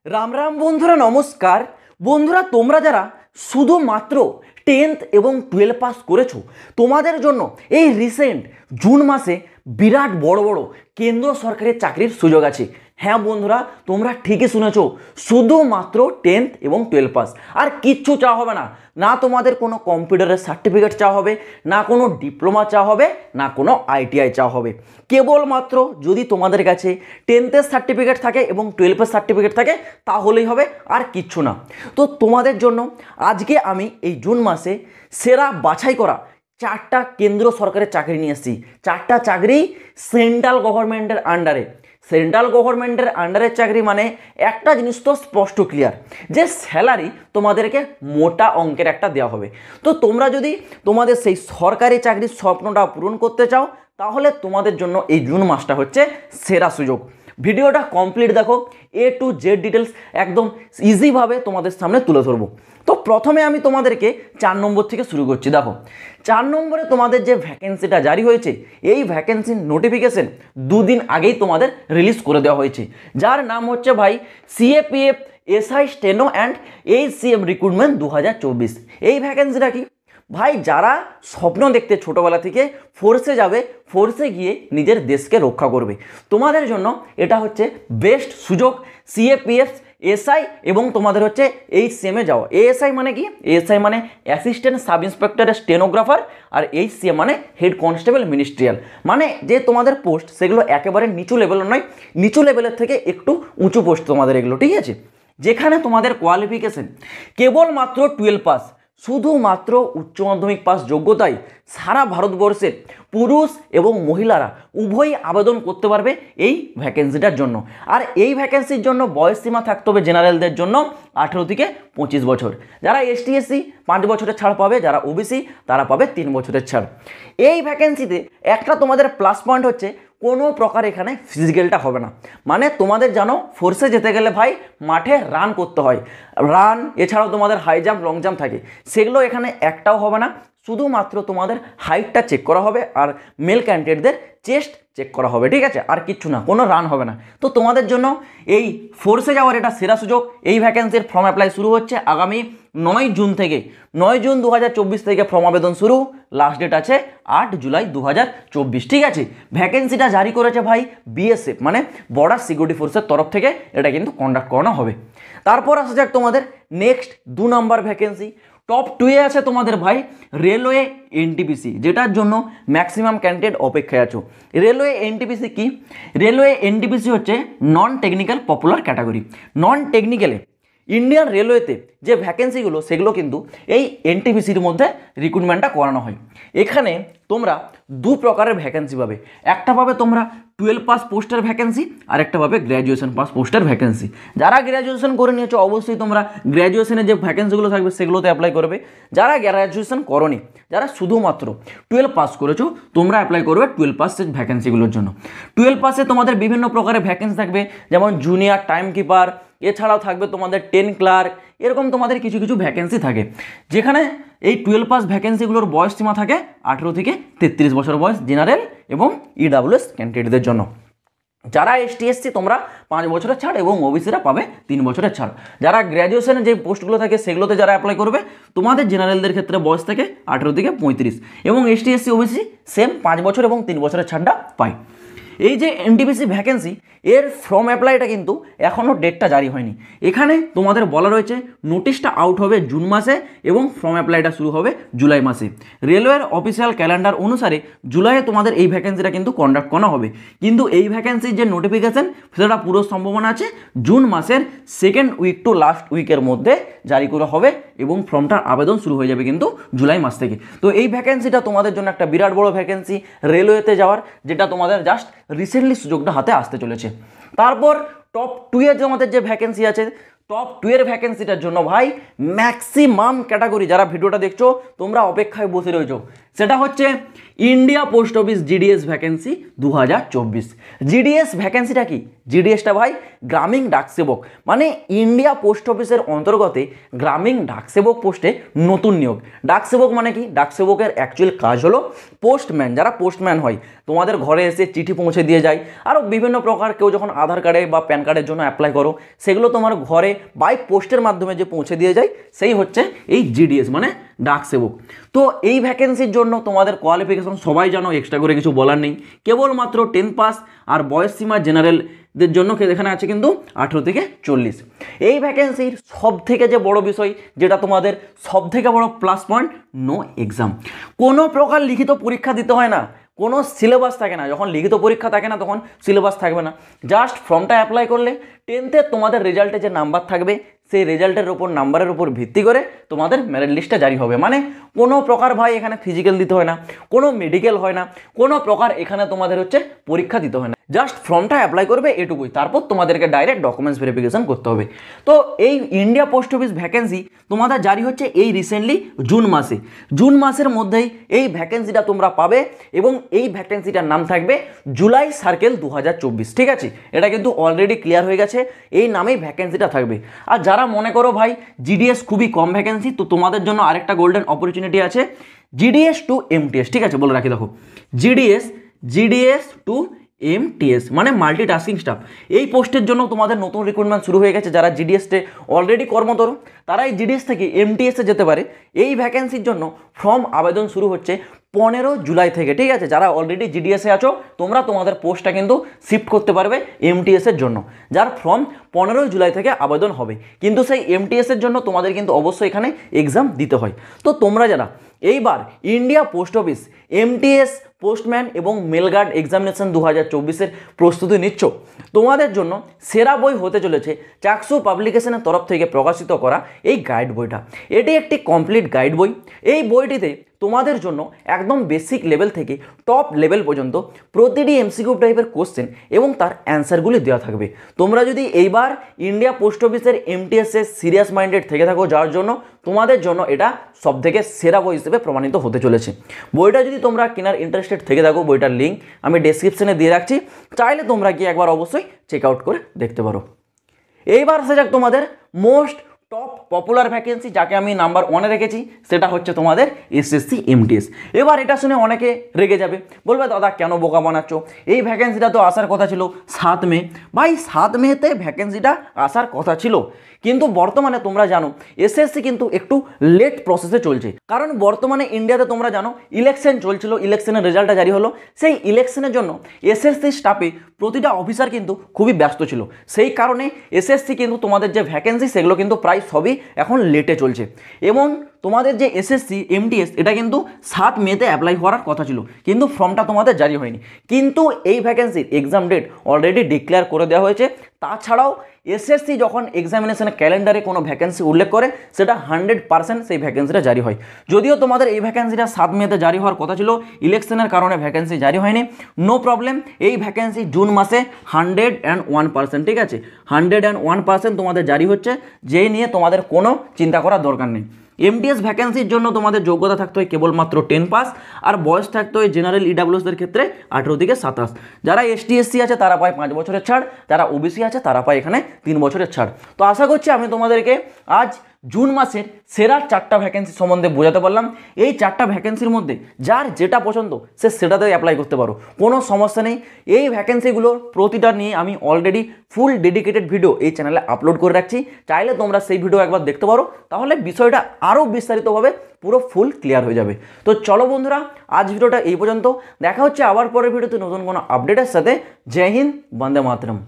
রাম রাম বন্ধুরা, নমস্কার। বন্ধুরা, তোমরা যারা শুধুমাত্র 10th এবং 12 পাস করেছো, তোমাদের জন্য এই রিসেন্ট জুন মাসে বিরাট বড় বড় কেন্দ্র সরকারের চাকরির সুযোগ আছে। হ্যাঁ বন্ধুরা, তোমরা ঠিকই শুনেছো, শুধুমাত্র 10th এবং 12 পাস, আর কিচ্ছু চাওয়া হবে না। না তোমাদের কোনো কম্পিউটারের সার্টিফিকেট চাওয়া হবে, না কোনো ডিপ্লোমা চাওয়া হবে, না কোনো আইটিআই চাওয়া হবে। কেবলমাত্র যদি তোমাদের কাছে 10th-এর সার্টিফিকেট থাকে এবং 12-এর সার্টিফিকেট থাকে তাহলেই হবে, আর কিচ্ছু না। তো তোমাদের জন্য আজকে আমি এই জুন মাসে সেরা বাছাই করা 4টা কেন্দ্র সরকারের চাকরি নিয়ে এসেছি। 4টা চাকরি সেন্ট্রাল গভর্নমেন্টের আন্ডারে। সেন্ট্রাল গভর্নমেন্টের আন্ডারের চাকরি মানে একটা জিনিস তো স্পষ্ট ক্লিয়ার, যে স্যালারি তোমাদেরকে মোটা অঙ্কের একটা দেওয়া হবে। তো তোমরা যদি তোমাদের সেই সরকারি চাকরির স্বপ্নটা পূরণ করতে চাও, তাহলে তোমাদের জন্য এই জুন মাসটা হচ্ছে সেরা সুযোগ। ভিডিওটা কমপ্লিট দেখো, A to Z ডিটেলস একদম ইজিভাবে তোমাদের সামনে তুলে ধরবো। তো প্রথমে আমি তোমাদেরকে 4 নম্বর থেকে শুরু করছি। দেখো, 4 নম্বরে তোমাদের যে ভ্যাকেন্সিটা জারি হয়েছে, এই ভ্যাকেন্সির নোটিফিকেশন দুদিন আগেই তোমাদের রিলিজ করে দেওয়া হয়েছে, যার নাম হচ্ছে ভাই CAPF SI steno and HCM recruitment 2024। এই ভ্যাকেন্সিটা কি ভাই, যারা স্বপ্ন দেখতে ছোটোবেলা থেকে ফোর্সে যাবে, ফোর্সে গিয়ে নিজের দেশকে রক্ষা করবে, তোমাদের জন্য এটা হচ্ছে বেস্ট সুযোগ। CAPF SI এবং তোমাদের হচ্ছে HCM-এ যাওয়া। ASI মানে কি? ASI মানে অ্যাসিস্ট্যান্ট সাব ইন্সপেক্টরের স্টেনোগ্রাফার, আর HCM মানে হেড কনস্টেবল মিনিস্ট্রিয়াল। মানে যে তোমাদের পোস্ট, সেগুলো একেবারে নিচু লেভেলের নয়, নিচু লেভেলের থেকে একটু উঁচু পোস্ট তোমাদের এগুলো, ঠিক আছে? যেখানে তোমাদের কোয়ালিফিকেশন কেবলমাত্র 12 পাস, শুধুমাত্র উচ্চ মাধ্যমিক পাস যোগ্যতায় সারা ভারতবর্ষের পুরুষ এবং মহিলারা উভয়ই আবেদন করতে পারবে এই ভ্যাকেন্সিটার জন্য। আর এই ভ্যাকেন্সির জন্য বয়স সীমা থাকতে হবে জেনারেলদের জন্য 18 থেকে 25 বছর। যারা ST SC 5 বছরের ছাড় পাবে, যারা OBC তারা পাবে 3 বছরের ছাড়। এই ভ্যাকেন্সিতে একটা তোমাদের প্লাস পয়েন্ট হচ্ছে, কোনো প্রকার এখানে ফিজিক্যালটা হবে না। মানে তোমাদের জানো, ফোর্সে যেতে গেলে ভাই মাঠে রান করতে হয়, রান, এছাড়াও তোমাদের হাই জাম্প, লং জাম্প থাকে, সেগুলো এখানে একটাও হবে না। শুধুমাত্র তোমাদের হাইটটা চেক করা হবে, আর মেল ক্যান্ডিডেটদের চেস্ট চেক করা হবে, ঠিক আছে? আর কিচ্ছু না, কোনো রান হবে না। তো তোমাদের জন্য এই ফোর্সে যাওয়ার এটা সেরা সুযোগ। এই ভ্যাকেন্সির ফর্ম অ্যাপ্লাই শুরু হচ্ছে আগামী 9 জুন থেকে। 9 জুন 2024 থেকে ফর্ম আবেদন শুরু, লাস্ট ডেট আছে 8 জুলাই 2024, ঠিক আছে? ভ্যাকেন্সিটা জারি করেছে ভাই BSF মানে বর্ডার সিকিউরিটি ফোর্সের তরফ থেকে, এটা কিন্তু কন্ডাক্ট করানো হবে। তারপর আসা যাক তোমাদের নেক্সট 2 নম্বর ভ্যাকেন্সি। টপ 2-এ আছে তোমাদের ভাই রেলওয়ে NTPC, যেটার জন্য ম্যাক্সিমাম ক্যান্ডিডেট অপেক্ষায় আছো। রেলওয়ে NTPC কি? রেলওয়ে NTPC হচ্ছে নন টেকনিক্যাল পপুলার ক্যাটাগরি। নন টেকনিক্যালে ইন্ডিয়ান রেলওয়েতে যে ভ্যাকেন্সিগুলো, সেগুলো কিন্তু এই NTPCর মধ্যে রিক্রুটমেন্টটা করানো হয়। এখানে তোমরা 2 প্রকারের ভ্যাকেন্সি পাবে। একটা পাবে তোমরা 12 পাস পোস্টের ভ্যাকেন্সি, আর একটা পাবে গ্র্যাজুয়েশন পাস পোস্টের ভ্যাকেন্সি। যারা গ্র্যাজুয়েশন করে নিয়েছো, অবশ্যই তোমরা গ্র্যাজুয়েশনের যে ভ্যাকেন্সিগুলো থাকবে সেগুলোতে অ্যাপ্লাই করবে। যারা গ্র্যাজুয়েশন করোনি, যারা শুধুমাত্র 12 পাস করেছো, তোমরা অ্যাপ্লাই করবে 12 পাসের ভ্যাকেন্সিগুলোর জন্য। 12 পাসে তোমাদের বিভিন্ন প্রকারের ভ্যাকেন্সি থাকবে, যেমন জুনিয়র টাইম কিপার, এছাড়াও থাকবে তোমাদের 10 ক্লার্ক, এরকম তোমাদের কিছু কিছু ভ্যাকেন্সি থাকে। যেখানে এই 12 পাস ভ্যাকেন্সিগুলোর বয়স সীমা থাকে 18 থেকে 33 বছর বয়স জেনারেল এবং EWS ক্যান্ডিডেটদের জন্য। যারা ST SC তোমরা 5 বছরের ছাড়, এবং OBCরা পাবে 3 বছরের ছাড়। যারা গ্র্যাজুয়েশনের যে পোস্টগুলো থাকে সেগুলোতে যারা অ্যাপ্লাই করবে, তোমাদের জেনারেলদের ক্ষেত্রে বয়স থেকে 18 থেকে 35, এবং ST SC OBC সেম 5 বছর এবং 3 বছরের ছাড়টা পায়। এই যে NTPC ভ্যাকেন্সি, এর ফর্ম অ্যাপ্লাইটা কিন্তু এখনও ডেটটা জারি হয়নি। এখানে তোমাদের বলা রয়েছে নোটিশটা আউট হবে জুন মাসে এবং ফর্ম অ্যাপ্লাইটা শুরু হবে জুলাই মাসে। রেলওয়ের অফিসিয়াল ক্যালেন্ডার অনুসারে জুলাইয়ে তোমাদের এই ভ্যাকেন্সিটা কিন্তু কন্ডাক্ট করা হবে। কিন্তু এই ভ্যাকেন্সির যে নোটিফিকেশান, সেটা পুরো সম্ভাবনা আছে জুন মাসের 2nd উইক টু লাস্ট উইকের মধ্যে জারি করা হবে, এবং ফর্মটার আবেদন শুরু হয়ে যাবে কিন্তু জুলাই মাস থেকে। তো এই ভ্যাকেন্সিটা তোমাদের জন্য একটা বিরাট বড় ভ্যাকেন্সি রেলওয়েতে যাওয়ার, যেটা তোমাদের জাস্ট রিসেন্টলি সুযোগটা হাতে আসতে চলেছে। তারপর টপ 2-এর আমাদের যে ভ্যাকেন্সি আছে, টপ 2-এর ভ্যাকেন্সিটার জন্য ভাই ম্যাক্সিমাম ক্যাটাগরি, যারা ভিডিওটা দেখছো তোমরা অপেক্ষায় বসে রয়েছো, সেটা হচ্ছে India post office GDS vacancy 2024। GDS ভ্যাকেন্সিটা কি? জিডিএসটা ভাই গ্রামীণ ডাকসেবক, মানে ইন্ডিয়া পোস্ট অফিসের অন্তর্গতে গ্রামীণ ডাকসেবক পোস্টে নতুন নিয়োগ। ডাকসেবক মানে কি? ডাকসেবকের অ্যাকচুয়াল কাজ হলো পোস্টম্যান, যারা পোস্টম্যান হয় তোমাদের ঘরে এসে চিঠি পৌঁছে দিয়ে যায়, আরও বিভিন্ন প্রকার, কেউ যখন আধার কার্ডে বা প্যান কার্ডের জন্য অ্যাপ্লাই করো সেগুলো তোমার ঘরে বাই পোস্টের মাধ্যমে যে পৌঁছে দিয়ে যায় সেই হচ্ছে এই জিডিএস মানে ডাকসেবক। তো এই ভ্যাকেন্সির জন্য তোমাদের কোয়ালিফিকেশন সবাই জানো, এক্সট্রা করে কিছু বলার নেই, কেবলমাত্র 10 পাস। আর বয়স সীমা জেনারেলদের জন্য এখানে আছে কিন্তু 18 থেকে 40। এই ভ্যাকেন্সির সব থেকে যে বড় বিষয়, যেটা তোমাদের সব থেকে বড় প্লাস পয়েন্ট, নো এক্সাম, কোনো প্রকার লিখিত পরীক্ষা দিতে হয় না, কোনো সিলেবাস থাকে না। যখন লিখিত পরীক্ষা থাকে না তখন সিলেবাস থাকবে না, জাস্ট ফর্মটা অ্যাপ্লাই করলে 10th তোমাদের রেজাল্টে যে নাম্বার থাকবে সেই রেজাল্টের উপর, নাম্বারের উপর ভিত্তি করে তোমাদের মেরিট লিস্টটা জারি হবে। মানে কোনো প্রকার ভাই এখানে ফিজিক্যাল দিতে হয় না, কোনো মেডিকেল হয় না, কোনো প্রকার এখানে তোমাদের হচ্ছে পরীক্ষা দিতে হয় না, জাস্ট ফর্মটা অ্যাপ্লাই করবে এটুকুই। তারপর তোমাদেরকে ডাইরেক্ট ডকুমেন্টস ভেরিফিকেশন করতে হবে। তো এই ইন্ডিয়া পোস্ট অফিস ভ্যাকেন্সি তোমাদের জারি হচ্ছে এই রিসেন্টলি জুন মাসে। জুন মাসের মধ্যেই এই ভ্যাকেন্সিটা তোমরা পাবে এবং এই ভ্যাকেন্সিটার নাম থাকবে জুলাই সার্কেল 2024। ঠিক আছে, এটা কিন্তু অলরেডি ক্লিয়ার হয়ে গেছে, এই নামেই ভ্যাকেন্সিটা থাকবে। আর যারা মনে করো ভাই জিডিএস খুবই কম ভ্যাকেন্সি, তো তোমাদের জন্য আরেকটা গোল্ডেন অপরচুনিটি আছে, জিডিএস টু এমটিএস। ঠিক আছে, বলে রাখি দেখো, জিডিএস টু এমটিএস মানে মাল্টিটাস্কিং স্টাফ। এই পোস্টের জন্য তোমাদের নতুন রিক্রুটমেন্ট শুরু হয়ে গেছে। যারা জিডিএসে অলরেডি কর্মরত তারা এই জিডিএস থেকে এমটিএসে যেতে পারে। এই ভ্যাকেন্সির জন্য ফর্ম আবেদন শুরু হচ্ছে 15 জুলাই থেকে। ঠিক আছে, যারা অলরেডি জিডিএসে আছো তোমরা তোমাদের পোস্টটা কিন্তু শিফট করতে পারবে এমটিএসের জন্য, যার ফর্ম 15 জুলাই থেকে আবেদন হবে। কিন্তু সেই এমটিএসের জন্য তোমাদের কিন্তু অবশ্যই এখানে এক্সাম দিতে হয়। তো তোমরা যারা এইবার India post office MTS postman এবং মেলগার্ড এক্সামিনেশন 2024-এর প্রস্তুতি নিচ্ছ, তোমাদের জন্য সেরা বই হতে চলেছে চাকসু পাবলিকেশনের তরফ থেকে প্রকাশিত করা এই গাইড বইটা। এটি একটি কমপ্লিট গাইড বই। এই বইটিতে তোমাদের জন্য একদম বেসিক লেভেল থেকে টপ লেভেল পর্যন্ত প্রতিটি এমসিকিউ টাইপের কোশ্চেন এবং তার অ্যান্সারগুলি দেওয়া থাকবে। তোমরা যদি এইবার ইন্ডিয়া পোস্ট অফিসের এমটিএসে সিরিয়াস মাইন্ডেড থেকে থাকো, যার জন্য তোমাদের জন্য এটা সবথেকে সেরা বই হিসেবে প্রমাণিত হতে চলেছে। বইটা যদি তোমরা কেনার ইন্টারেস্টেড থেকে থাকো, বইটার লিঙ্ক আমি ডেসক্রিপশনে দিয়ে রাখছি, চাইলে তোমরা গিয়ে একবার অবশ্যই চেক আউট করে দেখতে পারো। এইবার আসা যাক তোমাদের মোস্ট টপ পপুলার ভ্যাকেন্সি, যাকে আমি নাম্বার 1-এ রেখেছি, সেটা হচ্ছে তোমাদের এসএসসি এমটিএস। এবার এটা শুনে অনেকে রেগে যাবে, বলবে দাদা কেন বোকা বানাচ্ছ, এই ভ্যাকেন্সিটা তো আসার কথা ছিল 7 মে। ভাই 7 মেতে ভ্যাকেন্সিটা আসার কথা ছিল, কিন্তু বর্তমানে তোমরা জানো এসএসসি কিন্তু একটু লেট প্রসেসে চলছে। কারণ বর্তমানে ইন্ডিয়াতে তোমরা জানো ইলেকশন চলছিল, ইলেকশনের রেজাল্টটা জারি হলো, সেই ইলেকশনের জন্য এসএসসি স্টাফে প্রতিটা অফিসার কিন্তু খুবই ব্যস্ত ছিল। সেই কারণে এসএসসি কিন্তু তোমাদের যে ভ্যাকেন্সি সেগুলো কিন্তু প্রায় সবই এখন লেটে চলছে। এবং তোমাদের যে এসএসসি এমটিএস এটা কিন্তু 7 মেতে অ্যাপ্লাই হওয়ার কথা ছিল, কিন্তু ফর্মটা তোমাদের জারি হয়নি। কিন্তু এই ভ্যাকেন্সির এক্সাম ডেট অলরেডি ডিক্লেয়ার করে দেওয়া হয়েছে। তাছাড়াও এসএসসি যখন এক্সামিনেশনের ক্যালেন্ডারে কোনো ভ্যাকেন্সি উল্লেখ করে সেটা 100% সেই ভ্যাকেন্সিটা জারি হয়। যদিও তোমাদের এই ভ্যাকেন্সিটা 7 মেতে জারি হওয়ার কথা ছিল, ইলেকশনের কারণে ভ্যাকেন্সি জারি হয়নি, নো প্রবলেম। এই ভ্যাকেন্সি জুন মাসে 101%, ঠিক আছে, 101% তোমাদের জারি হচ্ছে, যেই নিয়ে তোমাদের কোনো চিন্তা করার দরকার নেই। এমটিএস ভ্যাকেন্সির জন্য তোমাদের যোগ্যতা থাকতে হয় কেবলমাত্র 10 পাস, আর বয়স থাকতে হয় জেনারেল ইডাব্লিউএসদের ক্ষেত্রে 18 থেকে 27। যারা এসটি এসসি আছে তারা পায় 5 বছরের ছাড়, যারা ওবিসি আছে তারা পায় এখানে 3 বছরের ছাড়। তো আশা করছি আমি তোমাদেরকে আজ জুন মাসের সেরা 4টা ভ্যাকেন্সি সম্বন্ধে বোঝাতে পারলাম। এই 4টা ভ্যাকেন্সির মধ্যে যার যেটা পছন্দ সে সেটাতে অ্যাপ্লাই করতে পারো, কোনো সমস্যা নেই। এই ভ্যাকেন্সিগুলোর প্রতিটা নিয়ে আমি অলরেডি ফুল ডেডিকেটেড ভিডিও এই চ্যানেলে আপলোড করে রাখছি, চাইলে তোমরা সেই ভিডিও একবার দেখতে পারো, তাহলে বিষয়টা আরও বিস্তারিতভাবে পুরো ফুল ক্লিয়ার হয়ে যাবে। তো চলো বন্ধুরা, আজ ভিডিওটা এই পর্যন্ত, দেখা হচ্ছে আবার পরের ভিডিওতে নতুন কোনো আপডেটের সাথে। জয় হিন্দ, বন্দে মাতরম।